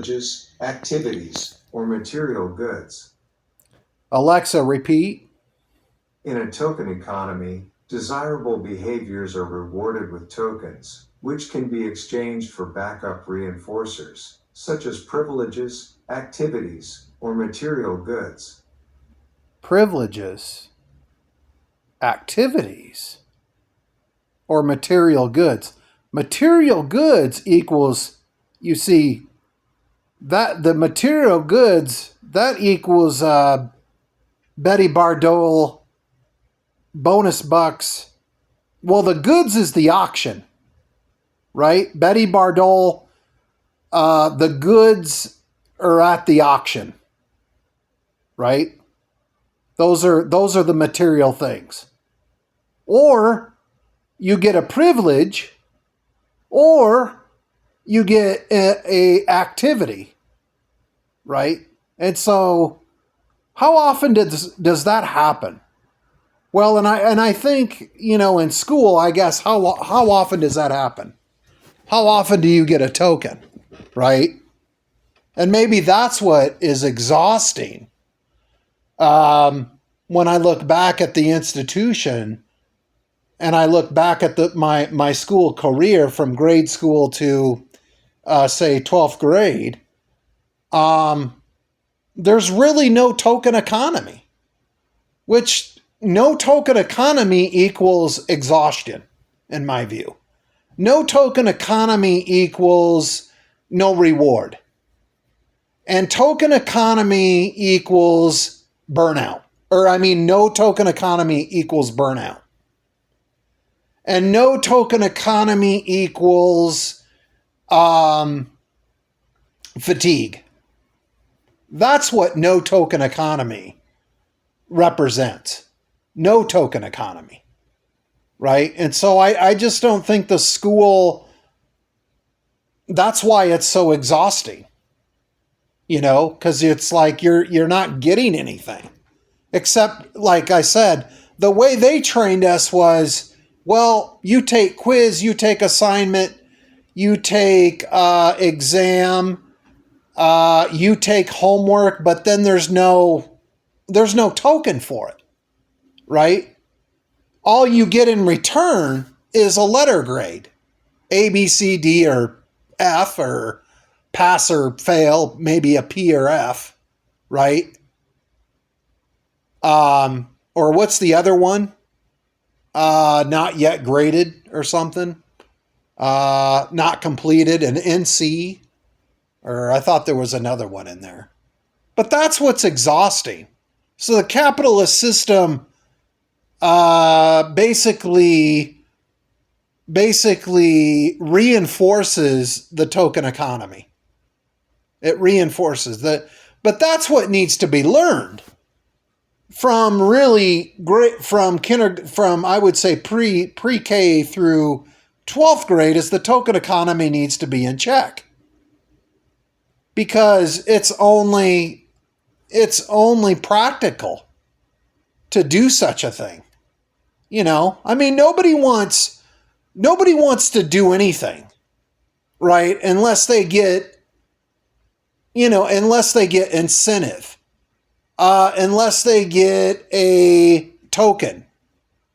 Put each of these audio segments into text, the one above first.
privileges, activities, or material goods. Alexa, repeat. In a token economy, desirable behaviors are rewarded with tokens, which can be exchanged for backup reinforcers, such as privileges, activities, or material goods. Privileges, activities, or material goods. Material goods equals, you see, that the material goods, that equals Betty Bardole, bonus bucks. Well, the goods is the auction, right? Betty Bardole, the goods are at the auction, right? Those are the material things. Or you get a privilege, or you get a activity, right? And so, how often does that happen? Well, and I think, in school, I guess how often does that happen? How often do you get a token, right? And maybe that's what is exhausting. When I look back at the institution, and I look back at my school career from grade school to say 12th grade, there's really no token economy, which no token economy equals exhaustion, in my view. No token economy equals no reward. And token economy equals burnout. No token economy equals burnout. And no token economy equals fatigue. That's what no token economy represents. No token economy. Right? And so I just don't think the school, that's why it's so exhausting. Because it's like you're not getting anything. Except, like I said, the way they trained us was, well, you take quiz, you take assignment, you take exam, you take homework, but then there's no token for it, right? All you get in return is a letter grade, A, B, C, D, or F, or pass or fail, maybe a P or F, right? Or what's the other one? Not yet graded or something. Not completed, an NC, or I thought there was another one in there. But that's what's exhausting. So the capitalist system basically reinforces the token economy. It reinforces that, but that's what needs to be learned from really great, from I would say pre-K through 12th grade, is the token economy needs to be in check. Because it's only practical to do such a thing. Nobody wants to do anything, right? Unless they get incentive, unless they get a token,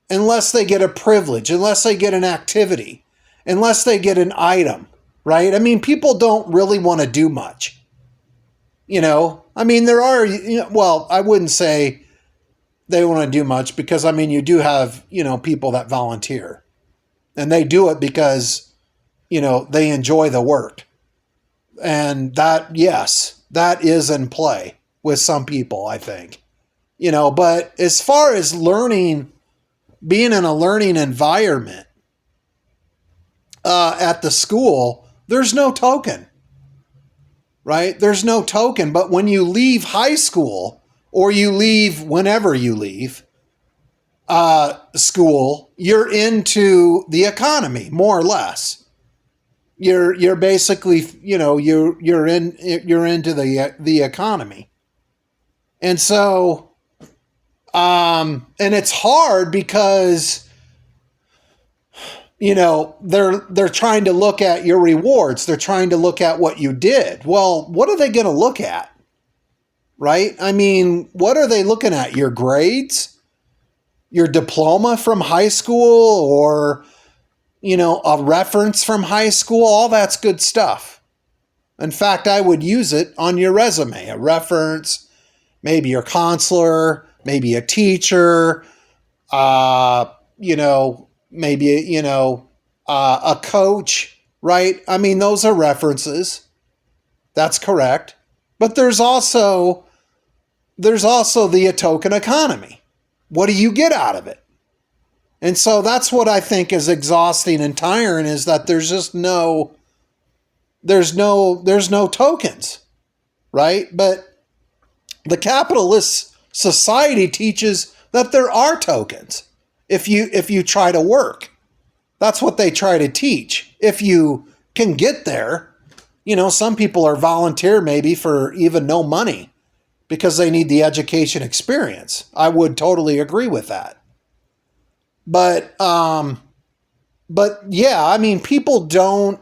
unless they get a privilege, unless they get an activity, unless they get an item, right? People don't really want to do much. There are, well, I wouldn't say they want to do much, because, you do have, people that volunteer, and they do it because, they enjoy the work. And that, yes, that is in play with some people, I think. But as far as learning, being in a learning environment at the school, there's no token, right? There's no token. But when you leave high school, or you leave whenever you leave school, you're into the economy, more or less. You're basically, you're into the economy. And so, and it's hard because they're trying to look at your rewards. They're trying to look at what you did. Well, what are they going to look at? Right? I mean, what are they looking at? Your grades? Your diploma from high school, or, a reference from high school? All that's good stuff. In fact, I would use it on your resume, a reference, maybe your counselor, maybe a teacher, maybe, a coach, right? I mean, those are references. That's correct. But there's also the token economy. What do you get out of it? And so that's what I think is exhausting and tiring, is that there's no tokens, right? But the capitalist society teaches that there are tokens if you try to work. That's what they try to teach. If you can get there, some people are volunteer maybe for even no money because they need the education experience. I would totally agree with that. But yeah, I mean, people don't,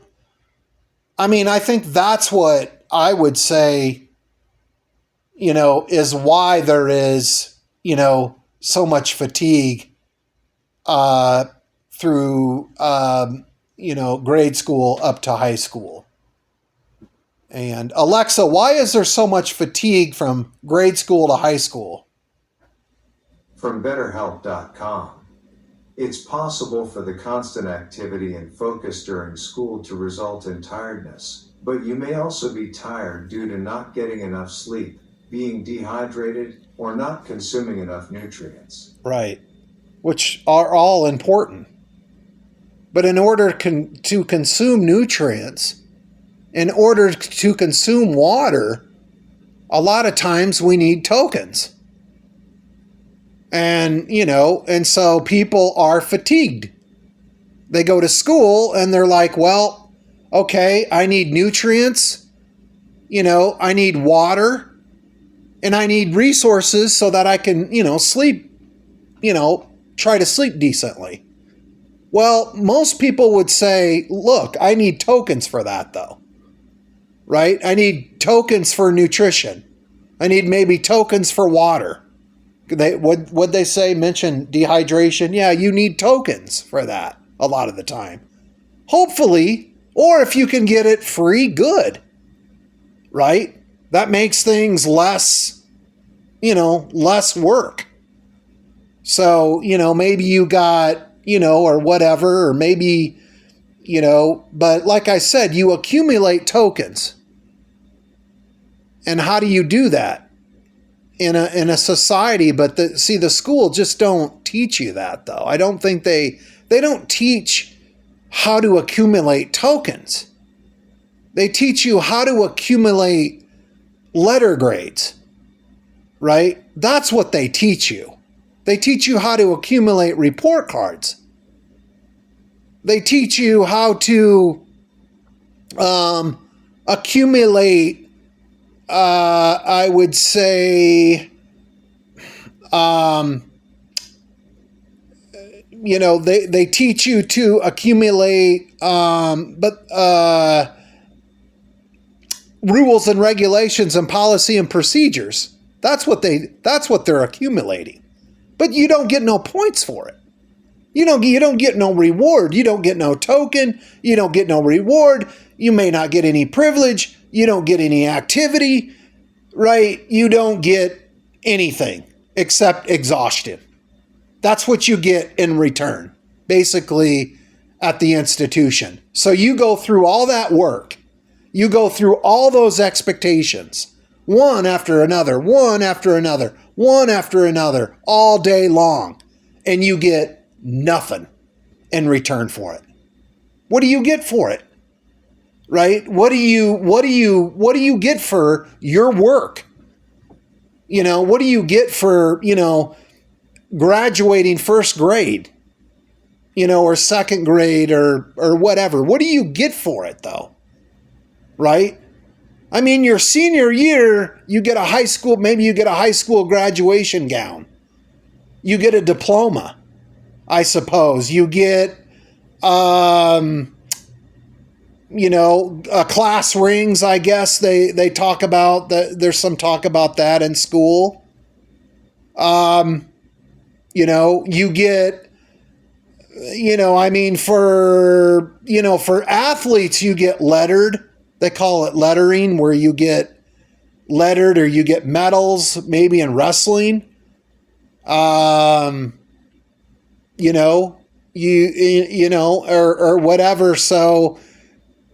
I mean, I think that's what I would say, is why there is, so much fatigue through, grade school up to high school. And Alexa, why is there so much fatigue from grade school to high school? From BetterHelp.com. It's possible for the constant activity and focus during school to result in tiredness, but you may also be tired due to not getting enough sleep, being dehydrated, or not consuming enough nutrients. Right, which are all important. But in order to consume nutrients, in order to consume water, a lot of times we need tokens. And, and so people are fatigued. They go to school and they're like, well, okay, I need nutrients, I need water, and I need resources so that I can, sleep, try to sleep decently. Well, most people would say, look, I need tokens for that though. Right? I need tokens for nutrition. I need maybe tokens for water. What'd they say? Mention dehydration. Yeah, you need tokens for that a lot of the time. Hopefully, or if you can get it free, good. Right? That makes things less work. So, maybe you got, or whatever, or maybe, but like I said, you accumulate tokens. And how do you do that in a society? But the school just don't teach you that, though. I don't think they don't teach how to accumulate tokens. They teach you how to accumulate letter grades, right? That's what they teach you. They teach you how to accumulate report cards. They teach you how to accumulate, I would say, they teach you to accumulate, rules and regulations and policy and procedures. That's what they're accumulating. But you don't get no points for it. You don't get no reward. You don't get no token. You don't get no reward. You may not get any privilege. You don't get any activity, right? You don't get anything except exhaustion. That's what you get in return, basically, at the institution. So you go through all that work. You go through all those expectations, one after another, one after another, one after another, all day long, and you get nothing in return for it. What do you get for it? Right? What do you get for your work? What do you get for, graduating first grade, or second grade or whatever? What do you get for it though? Right? I mean, your senior year, you get maybe you get a high school graduation gown. You get a diploma, I suppose. You get, Class rings, I guess they talk about that. There's some talk about that in school. You get, for athletes, you get lettered. They call it lettering, where you get lettered or you get medals, maybe in wrestling. Or whatever. So,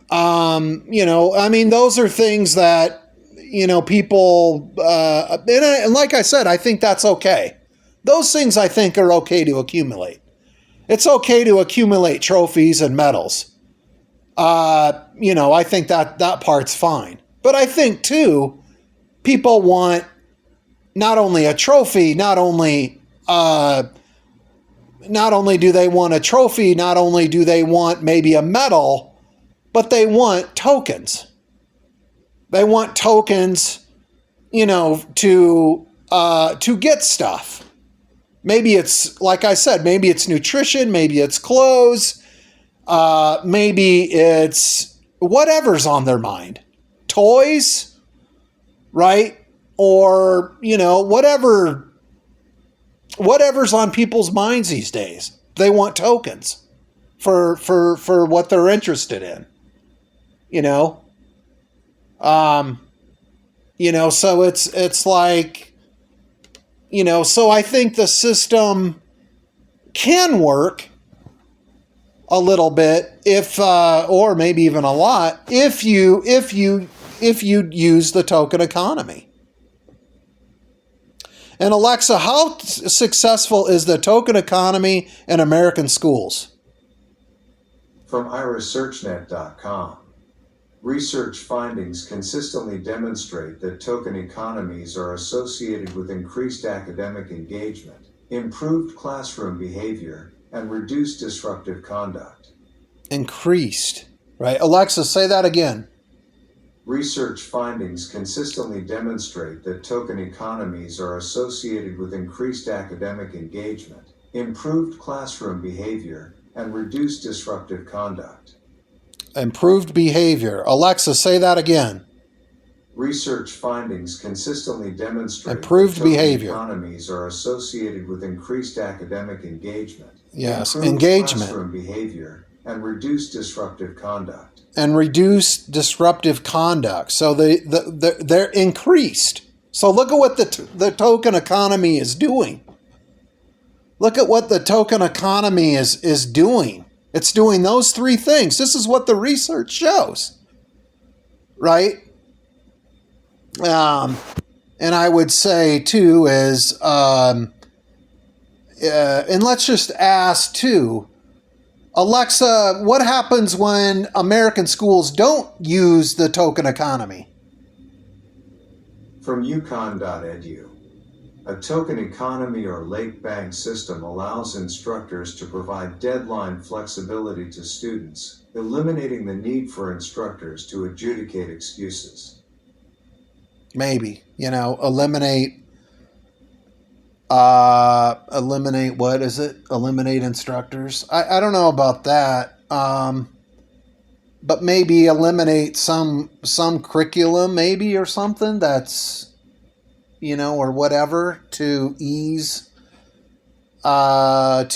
those are things that, people, and like I said, I think that's okay. Those things I think are okay to accumulate. It's okay to accumulate trophies and medals. I think that part's fine. But I think too, people want not only a trophy, not only do they want a trophy, not only do they want maybe a medal, but they want tokens. They want tokens, to get stuff. Maybe it's, like I said, maybe it's nutrition, maybe it's clothes, maybe it's whatever's on their mind. Toys, right? Or, whatever's on people's minds these days. They want tokens for what they're interested in. So it's like, so I think the system can work a little bit if, or maybe even a lot, if you use the token economy. And Alexa, how successful is the token economy in American schools? From irasearchnet.com. Research findings consistently demonstrate that token economies are associated with increased academic engagement, improved classroom behavior, and reduced disruptive conduct. Increased, right? Alexa, say that again. Research findings consistently demonstrate that token economies are associated with increased academic engagement, improved classroom behavior, and reduced disruptive conduct. Improved behavior. Alexa, say that again. Research findings consistently demonstrate improved that token behavior. Economies are associated with increased academic engagement. Yes, improved engagement. Classroom behavior and reduced disruptive conduct. And reduced disruptive conduct. So they're increased. So look at what the token economy is doing. Look at what the token economy is doing. It's doing those three things. This is what the research shows, right? And I would say too is, and let's just ask too, Alexa, what happens when American schools don't use the token economy? From UConn.edu. A token economy or lake bank system allows instructors to provide deadline flexibility to students, eliminating the need for instructors to adjudicate excuses. Maybe, eliminate what is it? Eliminate instructors. I don't know about that. But maybe eliminate some curriculum maybe or something that's, or whatever to ease the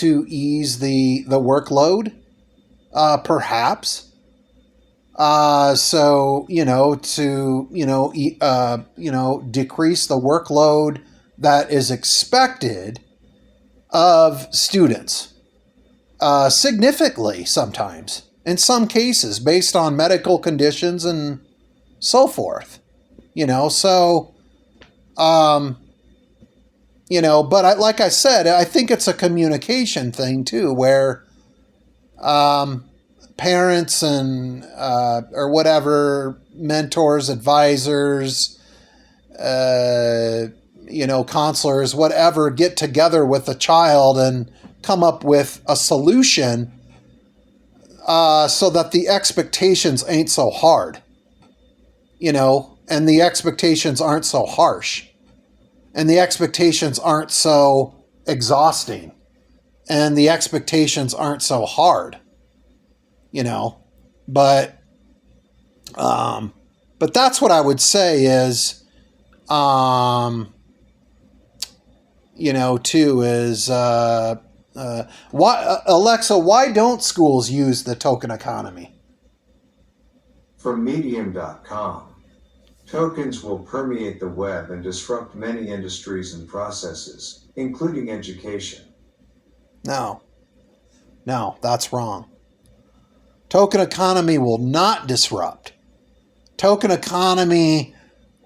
workload, perhaps. So, decrease the workload that is expected of students, significantly sometimes, in some cases, based on medical conditions and so forth, so, but like I said, I think it's a communication thing too, where, parents and, or whatever, mentors, advisors, counselors, whatever, get together with a child and come up with a solution, so that the expectations ain't so hard, and the expectations aren't so harsh, and the expectations aren't so exhausting, and the expectations aren't so hard, you know, but that's what I would say is, too, is why, Alexa, why don't schools use the token economy? From Medium.com. Tokens will permeate the web and disrupt many industries and processes, including education. No, that's wrong. Token economy will not disrupt. Token economy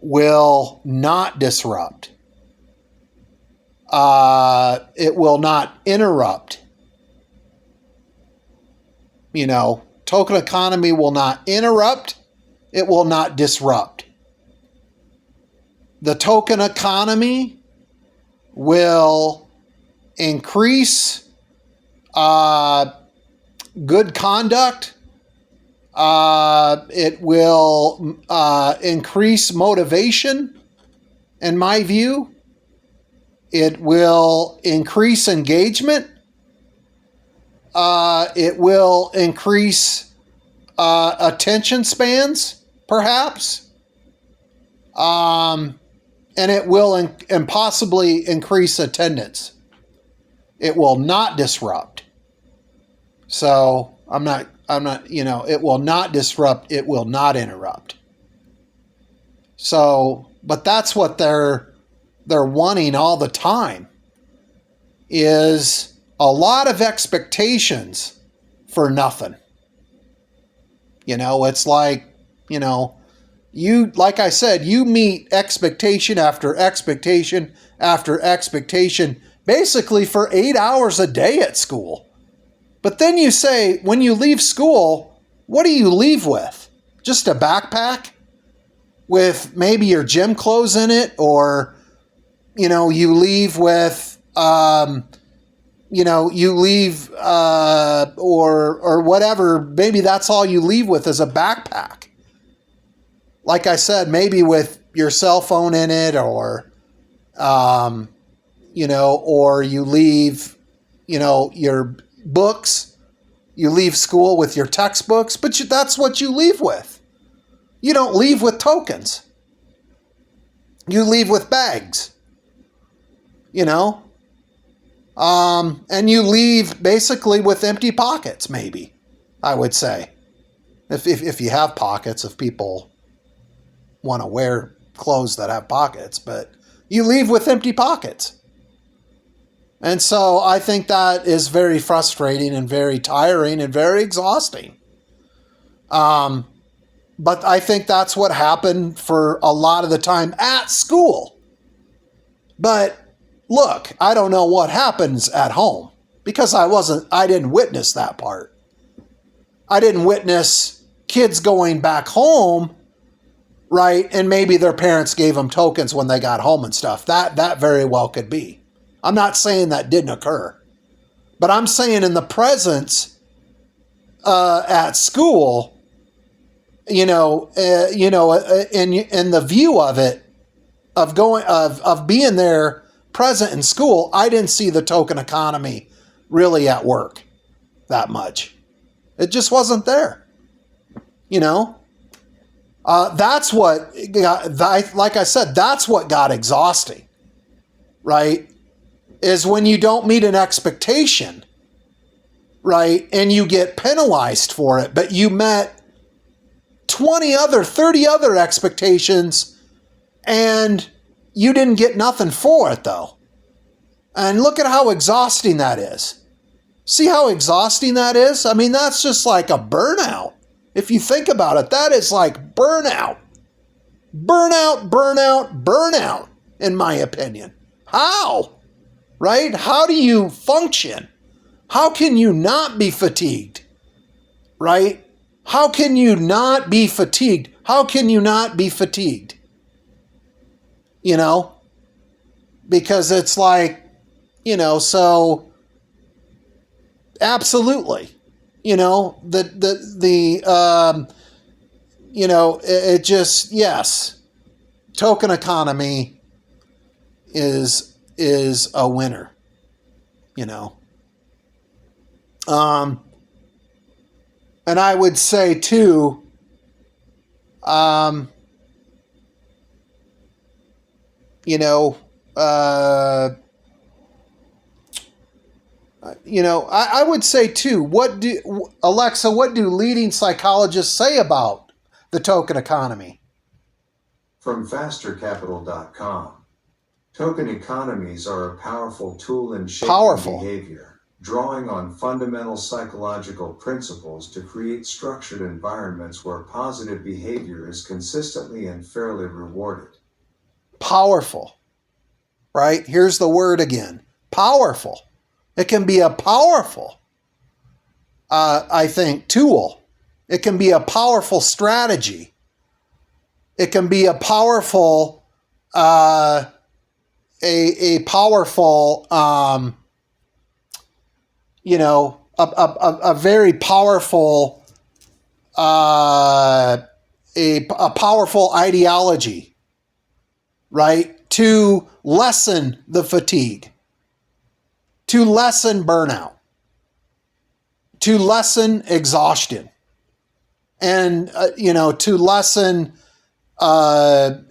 will not disrupt. It will not interrupt. Token economy will not interrupt. It will not disrupt. The token economy will increase good conduct. It will increase motivation, in my view. It will increase engagement. It will increase attention spans, perhaps. And it will and possibly increase attendance. It will not disrupt. So I'm not, it will not disrupt. It will not interrupt. So, but that's what they're wanting all the time, is a lot of expectations for nothing. It's like, like I said, you meet expectation after expectation after expectation, basically for 8 hours a day at school. But then you say, when you leave school, what do you leave with? Just a backpack with maybe your gym clothes in it, or, you leave with, or whatever. Maybe that's all you leave with is a backpack. Like I said, maybe with your cell phone in it, or, or you leave, your books. You leave school with your textbooks, but that's what you leave with. You don't leave with tokens. You leave with bags. And you leave basically with empty pockets, maybe, I would say. If you have pockets, if people want to wear clothes that have pockets, but you leave with empty pockets. And so I think that is very frustrating and very tiring and very exhausting. But I think that's what happened for a lot of the time at school. But look, I don't know what happens at home, because I didn't witness that part. I didn't witness kids going back home, right? And maybe their parents gave them tokens when they got home and stuff. That very well could be. I'm not saying that didn't occur, but I'm saying in the presence at school, in the view of it, of being there present in school, I didn't see the token economy really at work that much. It just wasn't there. That's what like I said, that's what got exhausting, right? Is when you don't meet an expectation, right? And you get penalized for it, but you met 30 other expectations, and you didn't get nothing for it, though. And look at how exhausting that is. See how exhausting that is? I mean, that's just like a burnout. If you think about it, that is like burnout. Burnout, in my opinion. How? Right? How do you function? How can you not be fatigued? Right? How can you not be fatigued? How can you not be fatigued? Because it's like, so absolutely, it just, yes, token economy is a winner, And I would say too, um, you know, uh, I would say too. Alexa? What do leading psychologists say about the token economy? From fastercapital.com. Token economies are a powerful tool in shaping behavior, drawing on fundamental psychological principles to create structured environments where positive behavior is consistently and fairly rewarded. Powerful, right? Here's the word again. Powerful. It can be a powerful, I think, tool. It can be a powerful strategy. It can be a powerful, a powerful, a very powerful, a powerful ideology, right? To lessen the fatigue, to lessen burnout, to lessen exhaustion, and, to lessen, to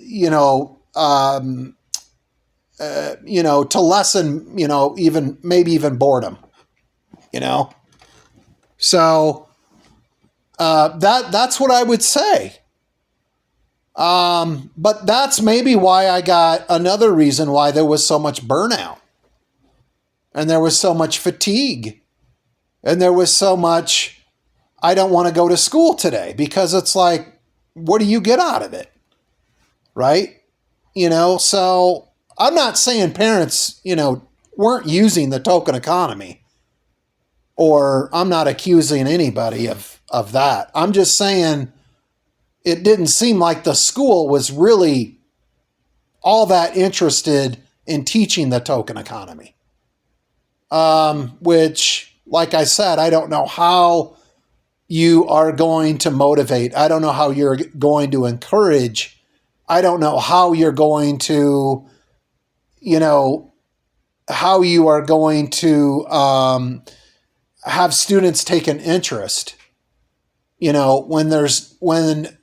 lessen, even boredom, So that's what I would say. But that's maybe why I got another reason why there was so much burnout, and there was so much fatigue, and there was so much, I don't want to go to school today, because it's like, what do you get out of it? Right? So I'm not saying parents, weren't using the token economy, or I'm not accusing anybody of that. I'm just saying it didn't seem like the school was really all that interested in teaching the token economy. Which, like I said, I don't know how you are going to motivate. I don't know how you're going to encourage. I don't know how you're going to, how you are going to have students take an interest, when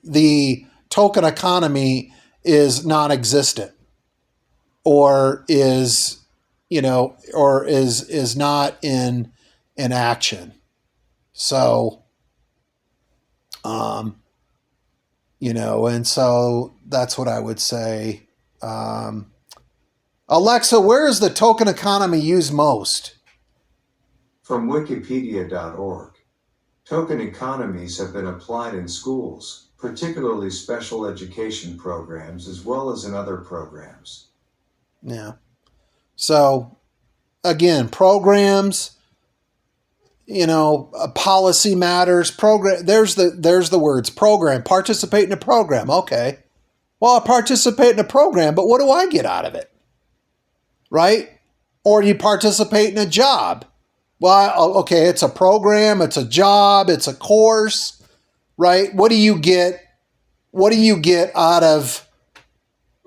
the token economy is non-existent, or is, or is not in action. So, and so that's what I would say. Alexa, where is the token economy used most? From wikipedia.org. Token economies have been applied in schools, particularly special education programs, as well as in other programs. Yeah. So, again, programs, policy matters, program. There's the words program, participate in a program. Okay. Well, I participate in a program, but what do I get out of it? Right? Or you participate in a job. Well, okay, it's a program, it's a job, it's a course, right? What do you get? What do you get out of,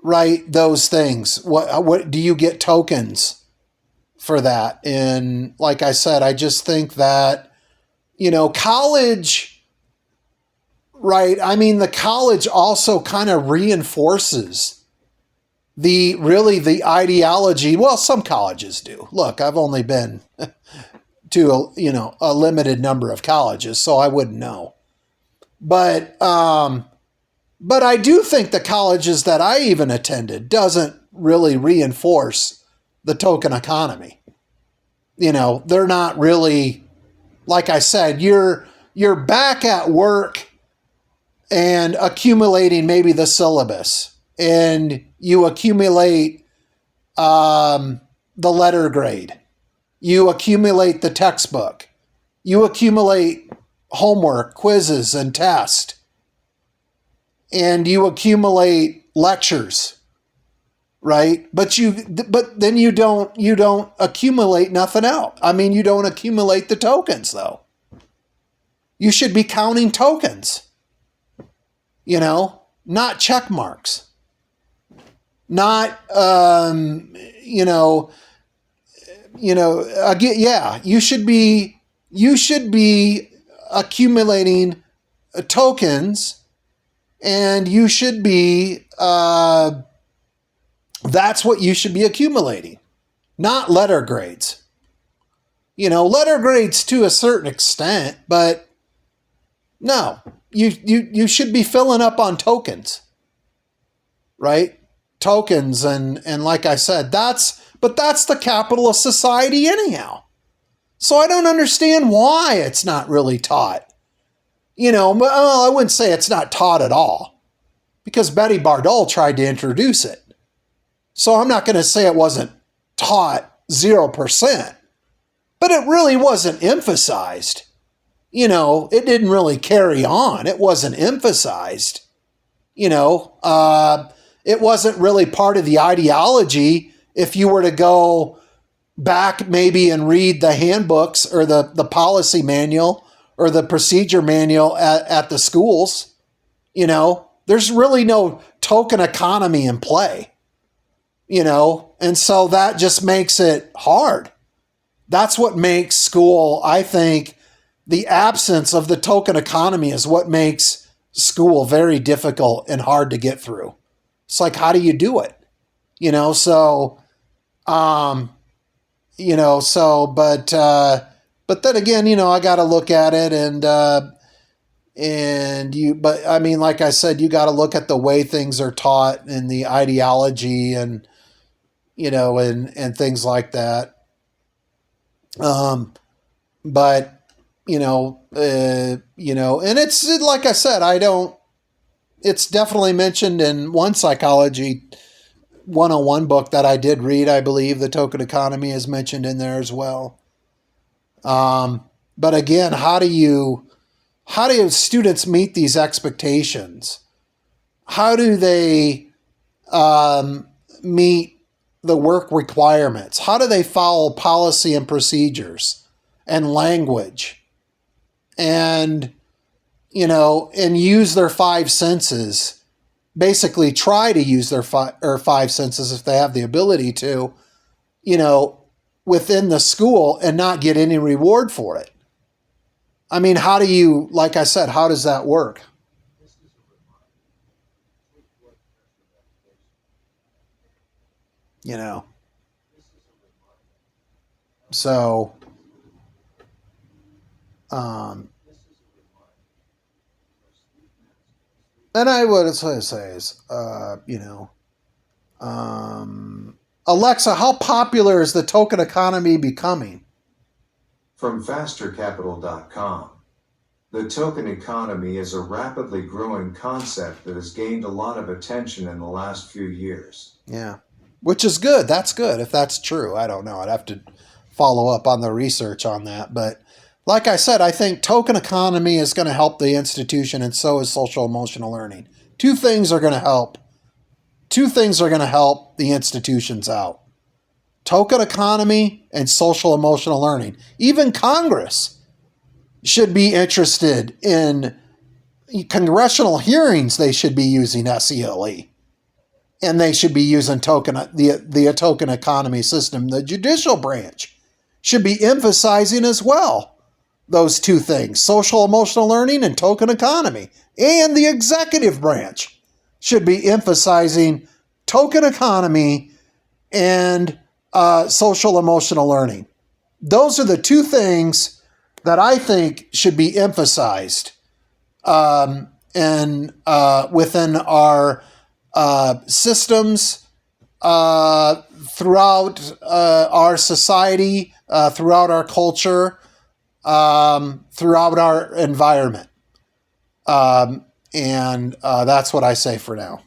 right, those things? What do you get tokens for that? And like I said, I just think that, college, right? I mean, the college also kind of reinforces the ideology. Well, some colleges do. Look, I've only been to a limited number of colleges, so I wouldn't know. But I do think the colleges that I even attended doesn't really reinforce the token economy. They're not really, like I said, you're back at work and accumulating maybe the syllabus, and you accumulate the letter grade. You accumulate the textbook. You accumulate homework, quizzes, and tests. And you accumulate lectures, right? But then you don't accumulate nothing else. I mean, you don't accumulate the tokens, though. You should be counting tokens, not check marks. Not, again, yeah, you should be accumulating tokens, and you should be, that's what you should be accumulating, not letter grades. Letter grades to a certain extent, but no, you should be filling up on tokens, right? Tokens, and like I said, that's the capitalist society anyhow. So I don't understand why it's not really taught. I wouldn't say it's not taught at all, because Betty Bardol tried to introduce it. So I'm not going to say it wasn't taught 0%, but it really wasn't emphasized. It didn't really carry on. It wasn't emphasized. It wasn't really part of the ideology. If you were to go back maybe and read the handbooks or the policy manual or the procedure manual at the schools, there's really no token economy in play, and so that just makes it hard. That's what makes school, I think, the absence of the token economy is what makes school very difficult and hard to get through. It's like, how do you do it? But then again, I got to look at it but I mean, like I said, you got to look at the way things are taught and the ideology and things like that. But and it's like I said, it's definitely mentioned in one Psychology 101 book that I did read. I believe the token economy is mentioned in there as well. But again, how do students meet these expectations? How do they meet the work requirements? How do they follow policy and procedures and language and use their five senses? Basically try to use their five senses if they have the ability to, within the school and not get any reward for it. I mean, like I said, how does that work? So, and I would say is, Alexa, how popular is the token economy becoming? From fastercapital.com. The token economy is a rapidly growing concept that has gained a lot of attention in the last few years. Yeah, which is good. That's good. If that's true, I don't know. I'd have to follow up on the research on that. But like I said, I think token economy is going to help the institution, and so is social emotional learning. Two things are going to help the institutions out. Token economy and social emotional learning. Even Congress should be interested in congressional hearings. They should be using SELE. And they should be using the token economy system. The judicial branch should be emphasizing as well those two things, social emotional learning and token economy. And the executive branch should be emphasizing token economy and social emotional learning. Those are the two things that I think should be emphasized within our systems throughout our society, throughout our culture, throughout our environment. And that's what I say for now.